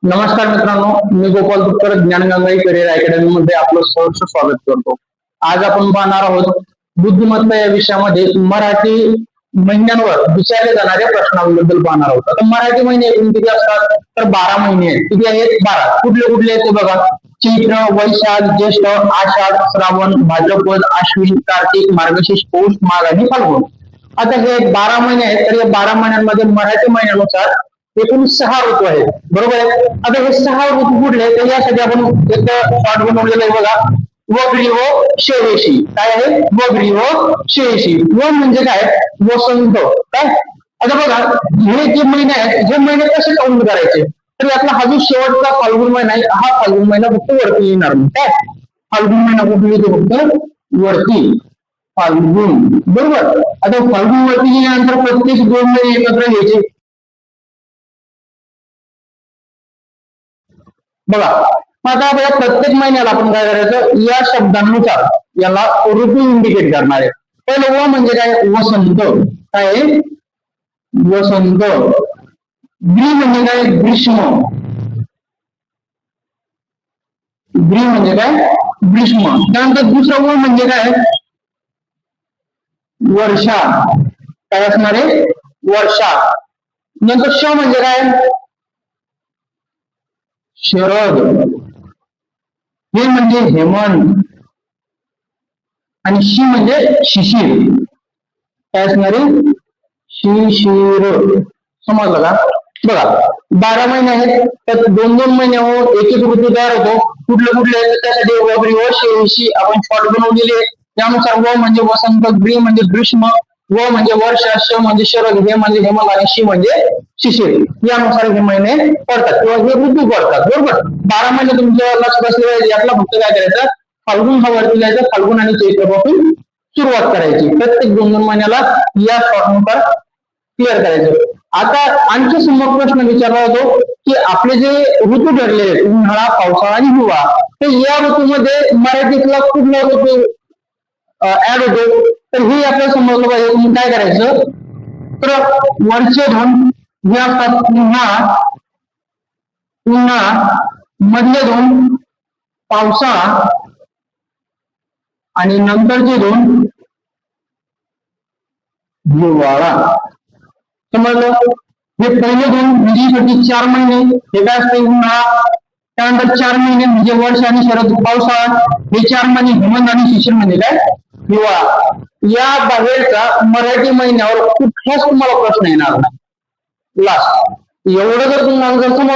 नमस्कार मित्रांनो, मी Gopal Tupkar ज्ञानगंगाई career academy मध्ये आपलं सहर्ष स्वागत करतो. आज आपण पाहणार आहोत बुद्धिमत्ता या विषयामध्ये मराठी महिन्यांवर विचारले जाणाऱ्या प्रश्नांबद्दल पाहणार आहोत. आता मराठी महिने एकूण किती असतात तर 12 महिने आहेत. किती आहेत? 12. कुठले कुठले आहेत ते बघा. चैत्र, वैशाख, ज्येष्ठ, आषाढ, श्रावण, भाद्रपद, आश्विन, कार्तिक, मार्गशीर्ष, पौष, माघ आणि फाल्गुन. आता हे 12 महिने आहेत, तर या 12 महिन्यांमध्ये मराठी महिन्यानुसार एकूण 6 ऋतू आहेत. बरोबर आहे. आता हे 6 ऋतू कुठले आहेत तर यासाठी आपण एक शॉर्ट बनवलेलं आहे बघा. वगळी व शेवेशी. काय आहे? वगळी व शेवेशी. व म्हणजे काय? वसंत. काय? आता बघा, हे जे महिने आहेत हे महिने कसे काउंट करायचे तर यातला हा जो शेवटचा फाल्गुन महिना आहे हा फाल्गुन महिना फक्त वरती येणार नाही. काय? फाल्गुन महिना कुठे येतो? फक्त वरती. फाल्गुन. बरोबर. आता फाल्गुन वरती गेल्यानंतर प्रत्येक 2 महिने एकत्र घ्यायचे. बघा, आता आपल्या प्रत्येक महिन्याला आपण काय करायचं, या शब्दांनुसार याला ऋतू इंडिकेट करणार आहे. पहिलं व म्हणजे काय? वसंत. काय? वसंत. ग्री म्हणजे काय? ग्रीष्म. ग्री म्हणजे काय? ग्रीष्म. त्यानंतर दुसरं व म्हणजे काय? वर्षा. काय असणार आहे? वर्षा. नंतर श म्हणजे काय? शरद. हे म्हणजे हेमंत. आणि शी म्हणजे शिशिर. काय असणार आहे? शिशिर. समजलं का? बघा, 12 महिने आहेत त्यात 2-2 महिने एक एक ऋतू तयार होतो. कुठले कुठले आहेत त्यासाठी वगळी व शेवेशी आपण शॉर्ट बनवलेली आहे. त्यानुसार व म्हणजे वसंत, ग्री म्हणजे ग्रीष्म, व म्हणजे वर्षा, श म्हणजे शरद, हे म्हणजे हेमंत आणि शी म्हणजे शिशिर. यानुसार हे महिने पडतात किंवा हे ऋतू पडतात. बरोबर. 12 महिने तुमच्या लक्षात असले पाहिजे. यातला फक्त काय करायचं, फाल्गुन हा वरती जायचं. फाल्गुन आणि चैत्रपासून सुरुवात करायची. प्रत्येक 2-2 महिन्याला या शॉर्टनुसार क्लिअर करायचं. आता आणखी समोर प्रश्न विचारला होतो की आपले जे ऋतू ठरलेले आहेत उन्हाळा, पावसाळा आणि हिवाळा, तर या ऋतूमध्ये मराठीतला कुठला ऋतू ऍड होतो तर हे आपल्याला समजलं पाहिजे. तुम्ही काय करायचं तर वरचे दोन जे असतात उन्हाळा, मधले दोन पावसाळा आणि नंतरचे दोन हिवाळा. समजलं? हे पहिले दोन म्हणजे 4 महिने हे काय असते? उन्हाळा. त्यानंतर 4 महिने म्हणजे वर्ष आणि शरद पावसाळा. हे 4 महिने हेमंत आणि शिशिर म्हणजे काय? हिवाळा. या बाहेरचा मराठी महिन्यावर कुठलाच तुम्हाला प्रश्न येणार नाही. लास्ट एवढं जर तुम्हाला जर समजलं